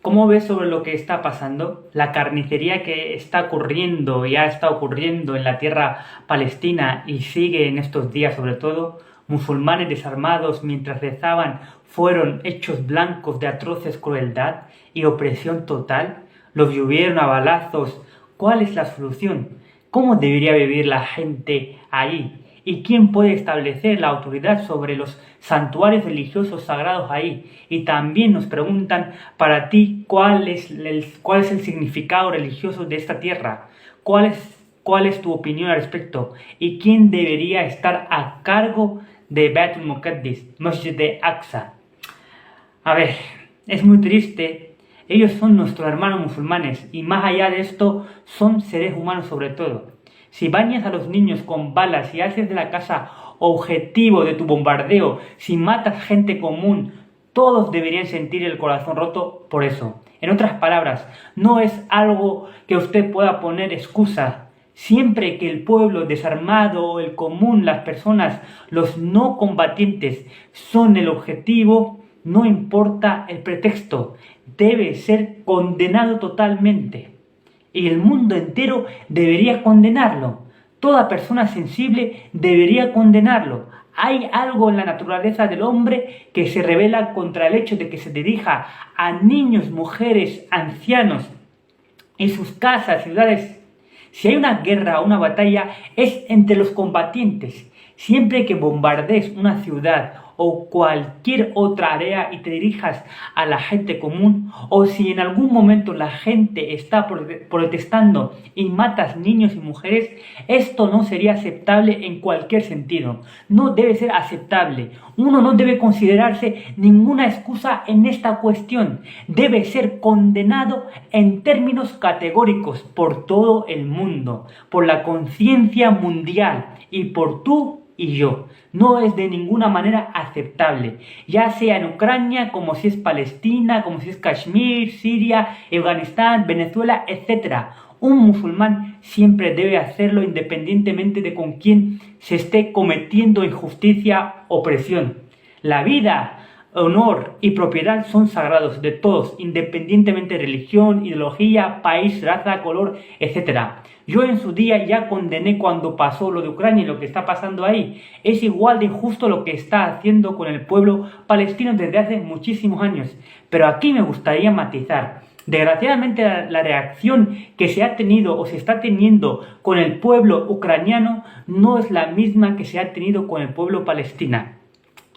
¿Cómo ves sobre lo que está pasando? La carnicería que está ocurriendo y ha estado ocurriendo en la tierra palestina y sigue en estos días sobre todo, musulmanes desarmados mientras rezaban fueron hechos blancos de atroces crueldad y opresión total, los llovieron a balazos. ¿Cuál es la solución? ¿Cómo debería vivir la gente ahí? ¿Y quién puede establecer la autoridad sobre los santuarios religiosos sagrados ahí? Y también nos preguntan, para ti, ¿cuál es el significado religioso de esta tierra? ¿Cuál es tu opinión al respecto? ¿Y quién debería estar a cargo de Beit al-Muqaddis, Masjid al-Aqsa? A ver, es muy triste. Ellos son nuestros hermanos musulmanes y más allá de esto son seres humanos sobre todo. Si bañas a los niños con balas y haces de la casa objetivo de tu bombardeo, si matas gente común, todos deberían sentir el corazón roto por eso. En otras palabras, no es algo que usted pueda poner excusa. Siempre que el pueblo desarmado, el común, las personas, los no combatientes son el objetivo, no importa el pretexto, debe ser condenado totalmente. Y el mundo entero debería condenarlo. Toda persona sensible debería condenarlo. Hay algo en la naturaleza del hombre que se revela contra el hecho de que se dirija a niños, mujeres, ancianos en sus casas, ciudades. Si hay una guerra o una batalla, es entre los combatientes. Siempre que bombardees una ciudad o cualquier otra área y te dirijas a la gente común, o si en algún momento la gente está protestando y matas niños y mujeres, esto no sería aceptable en cualquier sentido. No debe ser aceptable. Uno no debe considerarse ninguna excusa en esta cuestión. Debe ser condenado en términos categóricos por todo el mundo, por la conciencia mundial y por tú y yo. No es de ninguna manera aceptable, ya sea en Ucrania, como si es Palestina, como si es Kashmir, Siria, Afganistán, Venezuela, etc. Un musulmán siempre debe hacerlo independientemente de con quién se esté cometiendo injusticia o opresión. La vida, honor y propiedad son sagrados de todos, independientemente de religión, ideología, país, raza, color, etc. Yo en su día ya condené cuando pasó lo de Ucrania y lo que está pasando ahí. Es igual de injusto lo que está haciendo con el pueblo palestino desde hace muchísimos años. Pero aquí me gustaría matizar. Desgraciadamente la reacción que se ha tenido o se está teniendo con el pueblo ucraniano no es la misma que se ha tenido con el pueblo palestino.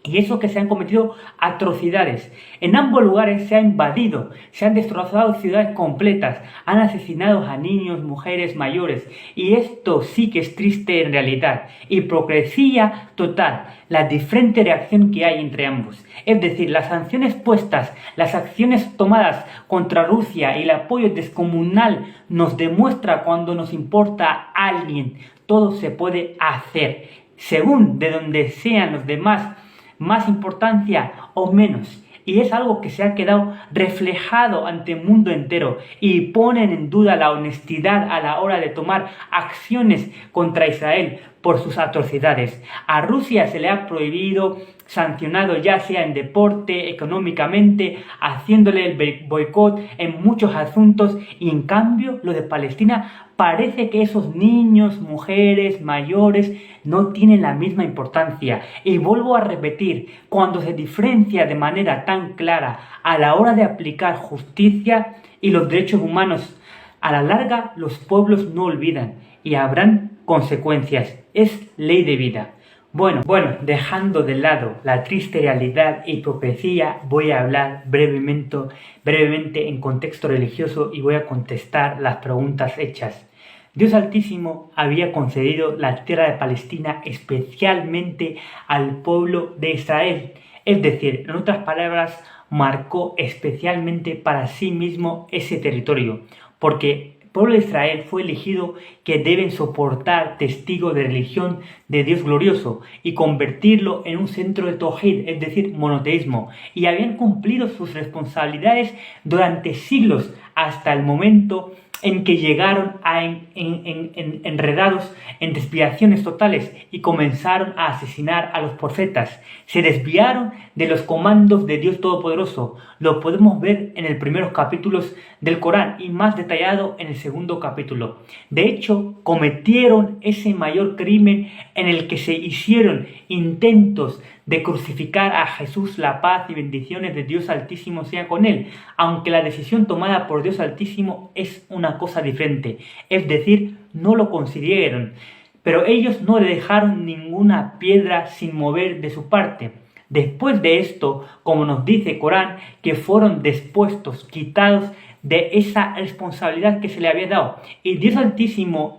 Y eso que se han cometido atrocidades. En ambos lugares se ha invadido, se han destrozado ciudades completas, han asesinado a niños, mujeres, mayores. Y esto sí que es triste en realidad. Hipocresía total, la diferente reacción que hay entre ambos. Es decir, las sanciones puestas, las acciones tomadas contra Rusia y el apoyo descomunal nos demuestra cuando nos importa a alguien. Todo se puede hacer, según de donde sean los demás, más importancia o menos, y es algo que se ha quedado reflejado ante el mundo entero y ponen en duda la honestidad a la hora de tomar acciones contra Israel por sus atrocidades. A Rusia se le ha prohibido, sancionado ya sea en deporte, económicamente, haciéndole el boicot en muchos asuntos, y en cambio lo de Palestina parece que esos niños, mujeres, mayores no tienen la misma importancia. Y vuelvo a repetir, cuando se diferencia de manera tan clara a la hora de aplicar justicia y los derechos humanos, a la larga los pueblos no olvidan y habrán consecuencias. Es ley de vida. Bueno, dejando de lado la triste realidad y hipocresía, voy a hablar brevemente en contexto religioso y voy a contestar las preguntas hechas. Dios Altísimo había concedido la tierra de Palestina especialmente al pueblo de Israel, es decir, en otras palabras, marcó especialmente para sí mismo ese territorio, porque el pueblo de Israel fue elegido que deben soportar testigo de religión de Dios glorioso y convertirlo en un centro de Tawhid, es decir, monoteísmo, y habían cumplido sus responsabilidades durante siglos hasta el momento en que llegaron a enredados en desviaciones totales y comenzaron a asesinar a los profetas. Se desviaron de los comandos de Dios Todopoderoso. Lo podemos ver en los primeros capítulos del Corán y más detallado en el segundo capítulo. De hecho, cometieron ese mayor crimen en el que se hicieron intentos de crucificar a Jesús. La paz y bendiciones de Dios Altísimo sea con él, aunque la decisión tomada por Dios Altísimo es una cosa diferente, es decir, no lo consiguieron, pero ellos no le dejaron ninguna piedra sin mover de su parte. Después de esto, como nos dice Corán, que fueron dispuestos, quitados de esa responsabilidad que se le había dado, y Dios Altísimo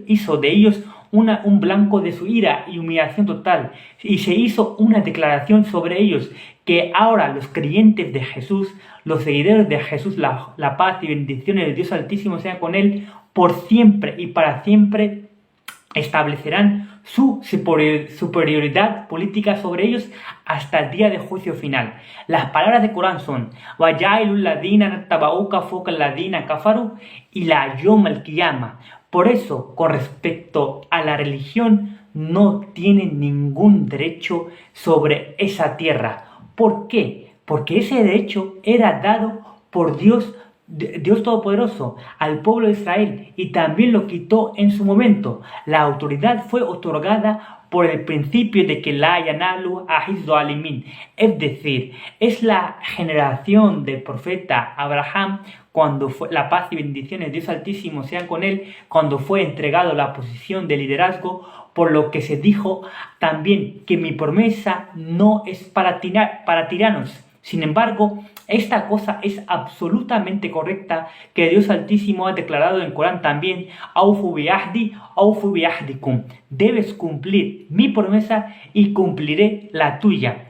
hizo de ellos un blanco de su ira y humillación total, y se hizo una declaración sobre ellos, que ahora los creyentes de Jesús, los seguidores de Jesús, la paz y bendiciones de Dios Altísimo sean con él, por siempre y para siempre establecerán su superioridad política sobre ellos hasta el día de juicio final. Las palabras de Corán son وَجَعِلُوا الَّذِينَ اتَّبَعُوكَ فَوْقَ الَّذِينَ كَفَرُوا إِلَى يَوْمِ الْقِيَامَةِ. Por eso, con respecto a la religión, no tienen ningún derecho sobre esa tierra. ¿Por qué? Porque ese derecho era dado por Dios Todopoderoso al pueblo de Israel y también lo quitó en su momento. La autoridad fue otorgada por el principio de que la yanalu ahizdu alimin, es decir, es la generación del profeta Abraham, cuando fue, la paz y bendiciones de Dios Altísimo sean con él, cuando fue entregado la posición de liderazgo, por lo que se dijo también que mi promesa no es para tiranos. Sin embargo, esta cosa es absolutamente correcta, que Dios Altísimo ha declarado en Corán también, Aufu bi ahdi, aufu bi ahdikum. Debes cumplir mi promesa y cumpliré la tuya.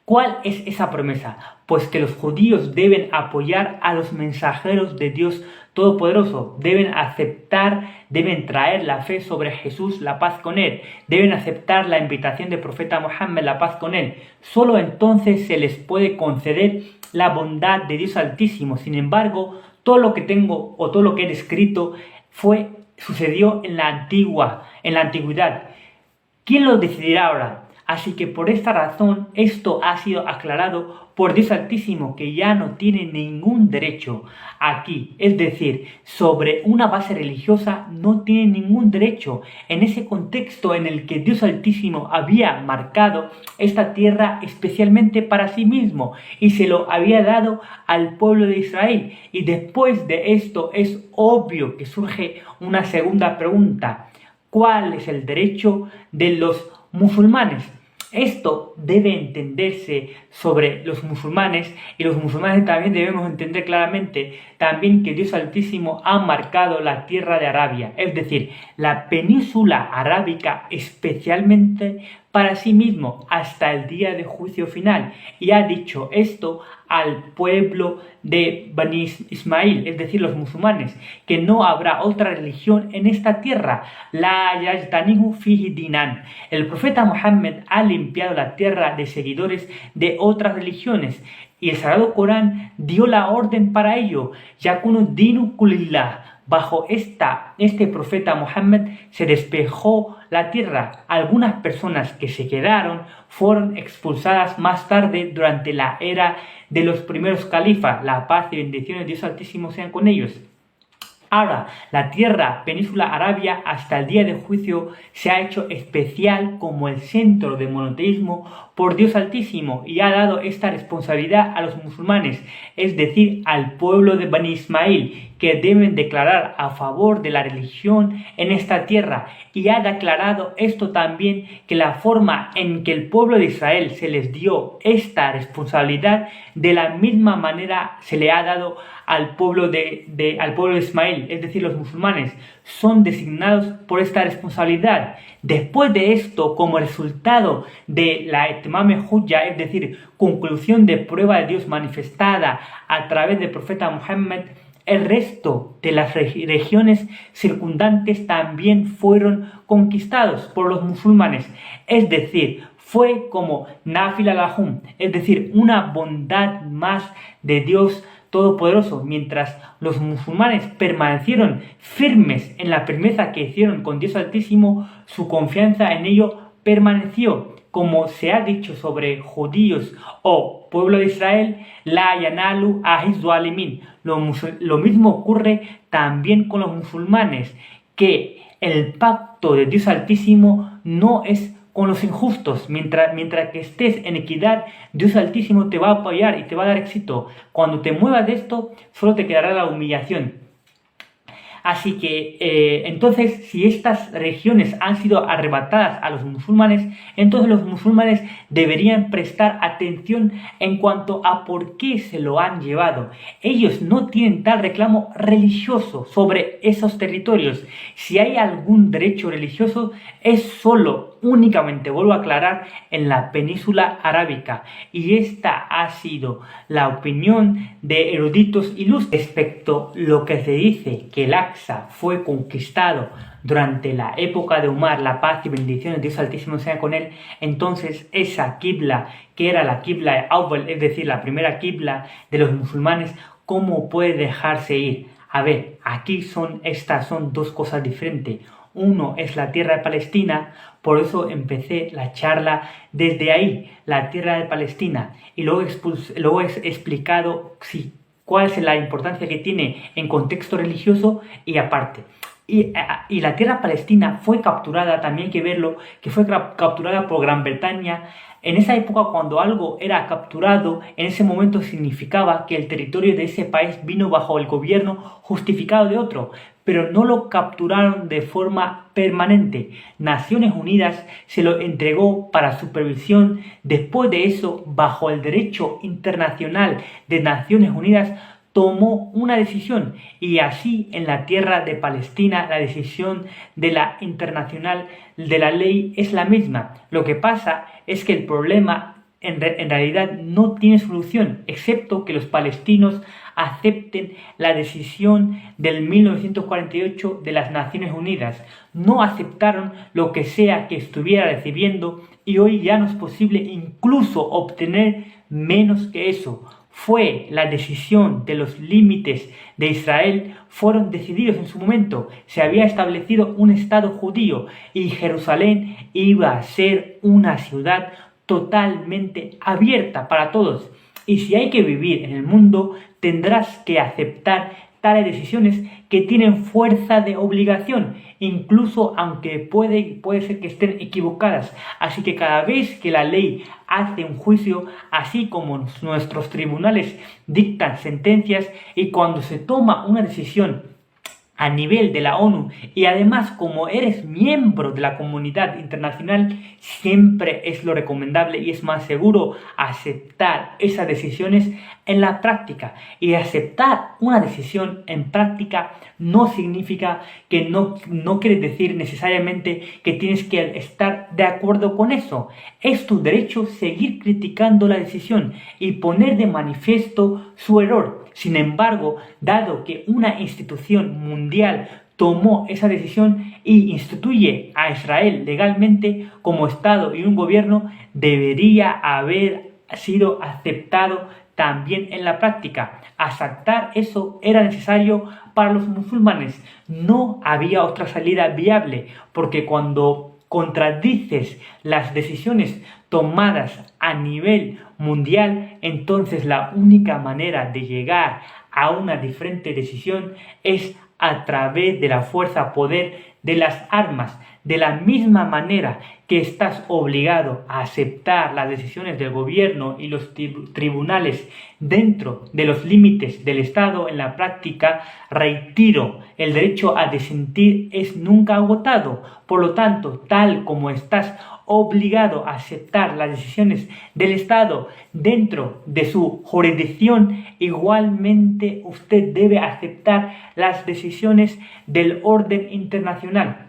¿Cuál es esa promesa? Pues que los judíos deben apoyar a los mensajeros de Dios Todopoderoso, deben traer la fe sobre Jesús, la paz con él, deben aceptar la invitación del profeta Muhammad, la paz con él. Solo entonces se les puede conceder la bondad de Dios Altísimo. Sin embargo, todo lo que tengo o todo lo que he descrito sucedió en la antigüedad. ¿Quién lo decidirá ahora? Así que por esta razón esto ha sido aclarado por Dios Altísimo, que ya no tiene ningún derecho aquí, es decir, sobre una base religiosa no tiene ningún derecho en ese contexto en el que Dios Altísimo había marcado esta tierra especialmente para sí mismo y se lo había dado al pueblo de Israel. Y después de esto es obvio que surge una segunda pregunta: ¿cuál es el derecho de los musulmanes? Esto debe entenderse sobre los musulmanes, y los musulmanes también debemos entender claramente también que Dios Altísimo ha marcado la tierra de Arabia, es decir, la península arábica especialmente para sí mismo hasta el día de juicio final, y ha dicho esto al pueblo de Bani Ismail, es decir, los musulmanes, que no habrá otra religión en esta tierra. La yajtanihu fihi dinan. El profeta Muhammad ha limpiado la tierra de seguidores de otras religiones, y el Sagrado Corán dio la orden para ello. Yakunu dinu kulillah. Bajo este profeta Muhammad se despejó la tierra. Algunas personas que se quedaron fueron expulsadas más tarde durante la era de los primeros califas. La paz y bendiciones de Dios Altísimo sean con ellos. Ahora, la tierra, península Arabia, hasta el día del juicio se ha hecho especial como el centro de monoteísmo por Dios Altísimo, y ha dado esta responsabilidad a los musulmanes, es decir, al pueblo de Bani Ismail, que deben declarar a favor de la religión en esta tierra, y ha declarado esto también, que la forma en que el pueblo de Israel se les dio esta responsabilidad, de la misma manera se le ha dado al pueblo de Ismail, es decir, los musulmanes son designados por esta responsabilidad. Después de esto, como resultado de la etmame hujja, es decir, conclusión de prueba de Dios manifestada a través del profeta Muhammad, el resto de las regiones circundantes también fueron conquistados por los musulmanes, es decir, fue como nafila lahum, es decir, una bondad más de Dios Todopoderoso, mientras los musulmanes permanecieron firmes en la firmeza que hicieron con Dios Altísimo, su confianza en ello permaneció. Como se ha dicho sobre judíos o pueblo de Israel, la yanalu ahizdu alimin. Lo mismo ocurre también con los musulmanes, que el pacto de Dios Altísimo no es con los injustos. Mientras que estés en equidad, Dios Altísimo te va a apoyar y te va a dar éxito. Cuando te muevas de esto, solo te quedará la humillación. Así que, entonces, si estas regiones han sido arrebatadas a los musulmanes, entonces los musulmanes deberían prestar atención en cuanto a por qué se lo han llevado. Ellos no tienen tal reclamo religioso sobre esos territorios. Si hay algún derecho religioso, es solo, únicamente, vuelvo a aclarar, en la península arábica. Y esta ha sido la opinión de eruditos ilustres respecto a lo que se dice que el Aqsa fue conquistado durante la época de Umar, la paz y bendiciones de Dios Altísimo sea con él. Entonces esa qibla, que era la qibla awwal, es decir, la primera qibla de los musulmanes, ¿cómo puede dejarse ir? A ver, estas son dos cosas diferentes. Uno es la tierra de Palestina, por eso empecé la charla desde ahí, la tierra de Palestina, y luego he explicado cuál es la importancia que tiene en contexto religioso y aparte. Y la tierra palestina fue capturada, también hay que verlo, que fue capturada por Gran Bretaña. En esa época, cuando algo era capturado, en ese momento significaba que el territorio de ese país vino bajo el gobierno justificado de otro, pero no lo capturaron de forma permanente. Naciones Unidas se lo entregó para supervisión. Después de eso, bajo el derecho internacional de Naciones Unidas, tomó una decisión, y así en la tierra de Palestina la decisión de la internacional de la ley es la misma. Lo que pasa es que el problema en realidad no tiene solución, excepto que los palestinos acepten la decisión del 1948 de las Naciones Unidas. No aceptaron lo que sea que estuviera recibiendo, y hoy ya no es posible incluso obtener menos que eso. Fue la decisión de los límites de Israel, fueron decididos en su momento. Se había establecido un Estado judío y Jerusalén iba a ser una ciudad totalmente abierta para todos. Y si hay que vivir en el mundo, tendrás que aceptar tales decisiones que tienen fuerza de obligación, incluso aunque puede ser que estén equivocadas. Así que cada vez que la ley hace un juicio, así como nuestros tribunales dictan sentencias, y cuando se toma una decisión a nivel de la ONU, y además como eres miembro de la comunidad internacional, siempre es lo recomendable y es más seguro aceptar esas decisiones en la práctica. Y aceptar una decisión en práctica no significa que no quiere decir necesariamente que tienes que estar de acuerdo con eso. Es tu derecho seguir criticando la decisión y poner de manifiesto su error. Sin embargo, dado que una institución mundial tomó esa decisión y instituye a Israel legalmente como Estado y un gobierno, debería haber sido aceptado también en la práctica. Aceptar eso era necesario para los musulmanes. No había otra salida viable, porque cuando contradices las decisiones tomadas a nivel mundial, entonces la única manera de llegar a una diferente decisión es a través de la fuerza, poder de las armas. De la misma manera que estás obligado a aceptar las decisiones del gobierno y los tribunales dentro de los límites del Estado, en la práctica, reitero, el derecho a disentir es nunca agotado. Por lo tanto, tal como estás obligado a aceptar las decisiones del Estado dentro de su jurisdicción, igualmente usted debe aceptar las decisiones del orden internacional.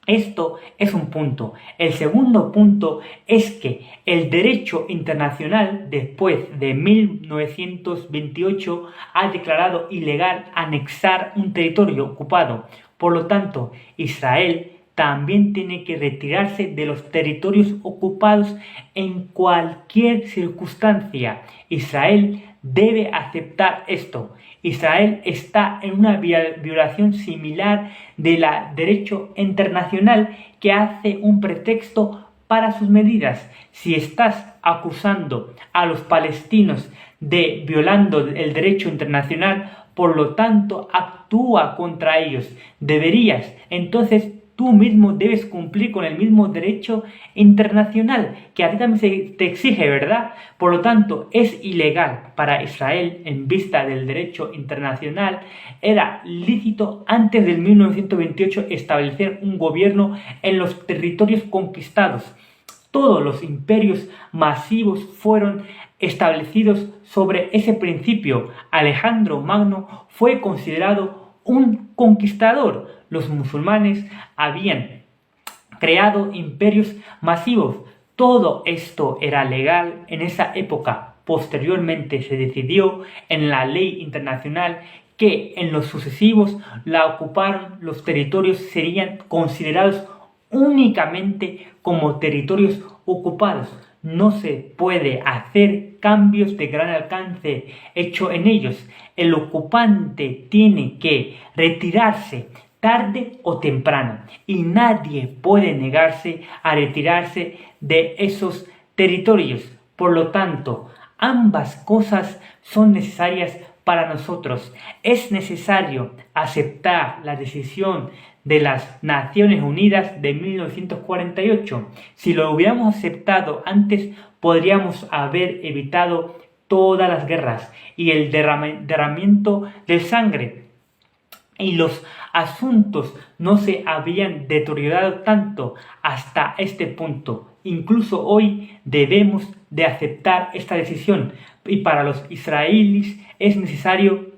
Esto es un punto. El segundo punto es que el derecho internacional, después de 1928, ha declarado ilegal anexar un territorio ocupado. Por lo tanto, Israel también tiene que retirarse de los territorios ocupados en cualquier circunstancia. Israel debe aceptar esto. Israel está en una violación similar del derecho internacional que hace un pretexto para sus medidas. Si estás acusando a los palestinos de violando el derecho internacional, por lo tanto actúa contra ellos. Entonces tú mismo debes cumplir con el mismo derecho internacional que a ti también te exige, ¿verdad? Por lo tanto, es ilegal para Israel, en vista del derecho internacional. Era lícito antes del 1928 establecer un gobierno en los territorios conquistados. Todos los imperios masivos fueron establecidos sobre ese principio. Alejandro Magno fue considerado un conquistador. Los musulmanes habían creado imperios masivos. Todo esto era legal en esa época. Posteriormente se decidió en la ley internacional que en los sucesivos la ocuparon, los territorios serían considerados únicamente como territorios ocupados. No se puede hacer cambios de gran alcance hecho en ellos. El ocupante tiene que retirarse tarde o temprano y nadie puede negarse a retirarse de esos territorios. Por lo tanto, ambas cosas son necesarias para nosotros. Es necesario aceptar la decisión de las Naciones Unidas de 1948. Si lo hubiéramos aceptado antes, podríamos haber evitado todas las guerras y el derramamiento de sangre. Y los asuntos no se habían deteriorado tanto hasta este punto. Incluso hoy debemos de aceptar esta decisión. Y para los israelíes es necesario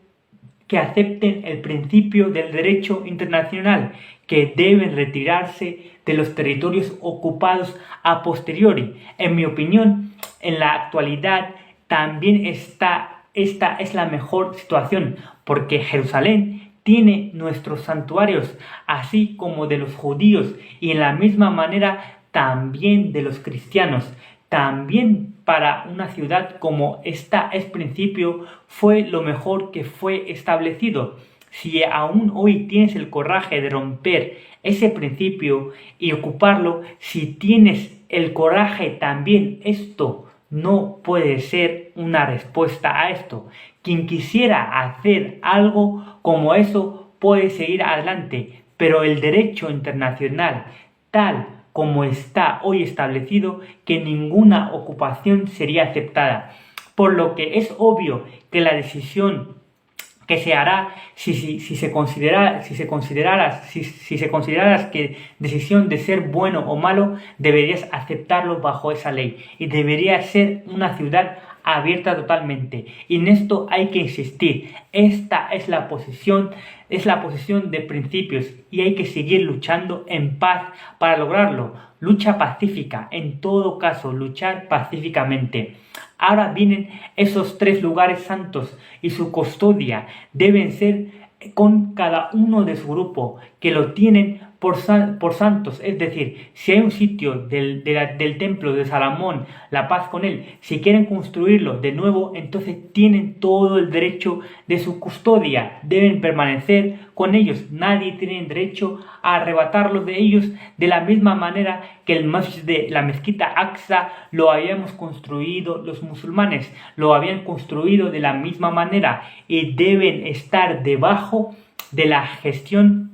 que acepten el principio del derecho internacional, que deben retirarse de los territorios ocupados a posteriori. En mi opinión, en la actualidad también esta es la mejor situación, porque Jerusalén tiene nuestros santuarios, así como de los judíos, y en la misma manera también de los cristianos. También para una ciudad como esta es principio, fue lo mejor que fue establecido. Si aún hoy tienes el coraje de romper ese principio y ocuparlo, si tienes el coraje también, esto no puede ser una respuesta a esto. Quien quisiera hacer algo como eso puede seguir adelante, pero el derecho internacional, tal como está hoy establecido, que ninguna ocupación sería aceptada. Por lo que es obvio que la decisión que se hará si se considerara que decisión de ser bueno o malo, deberías aceptarlo bajo esa ley y debería ser una ciudad abierta totalmente. Y en esto hay que insistir. Esta es la posición de principios y hay que seguir luchando en paz para lograrlo. Lucha pacífica, en todo caso, luchar pacíficamente. Ahora vienen esos 3 lugares santos y su custodia deben ser con cada uno de su grupo, que lo tienen por santos. Es decir, si hay un sitio del templo de Salomón, la paz con él, si quieren construirlo de nuevo, entonces tienen todo el derecho de su custodia, deben permanecer con ellos, nadie tiene derecho a arrebatarlos de ellos, de la misma manera que el masjid de la mezquita Aqsa lo habíamos construido los musulmanes, lo habían construido de la misma manera y deben estar debajo de la gestión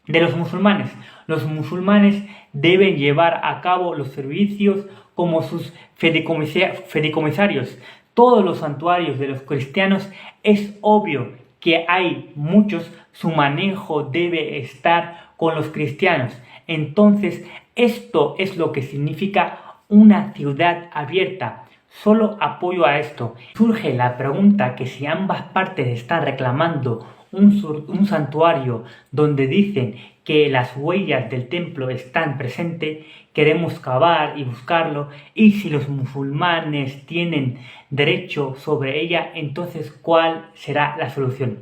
de los musulmanes. Los musulmanes deben llevar a cabo los servicios como sus fideicomisarios. Todos los santuarios de los cristianos es obvio que hay muchos, su manejo debe estar con los cristianos. Entonces, esto es lo que significa una ciudad abierta. Solo apoyo a esto. Surge la pregunta que si ambas partes están reclamando un santuario donde dicen que las huellas del templo están presentes, queremos cavar y buscarlo, y si los musulmanes tienen derecho sobre ella, entonces ¿cuál será la solución?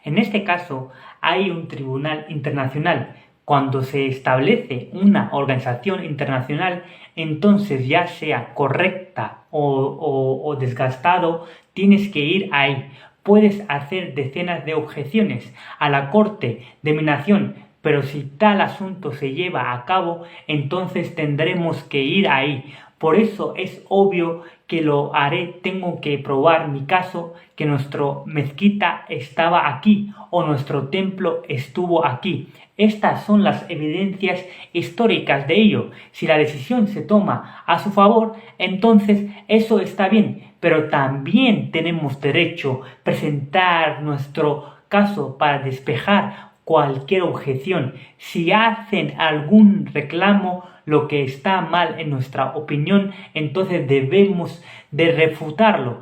En este caso hay un tribunal internacional. Cuando se establece una organización internacional, entonces ya sea correcta molesta o desgastado, tienes que ir ahí. Puedes hacer decenas de objeciones a la Corte de mi nación, pero si tal asunto se lleva a cabo, entonces tendremos que ir ahí. Por eso es obvio que lo haré. Tengo que probar mi caso, que nuestra mezquita estaba aquí o nuestro templo estuvo aquí. Estas son las evidencias históricas de ello. Si la decisión se toma a su favor, entonces eso está bien, pero también tenemos derecho a presentar nuestro caso para despejar cualquier objeción. Si hacen algún reclamo, lo que está mal en nuestra opinión, entonces debemos de refutarlo.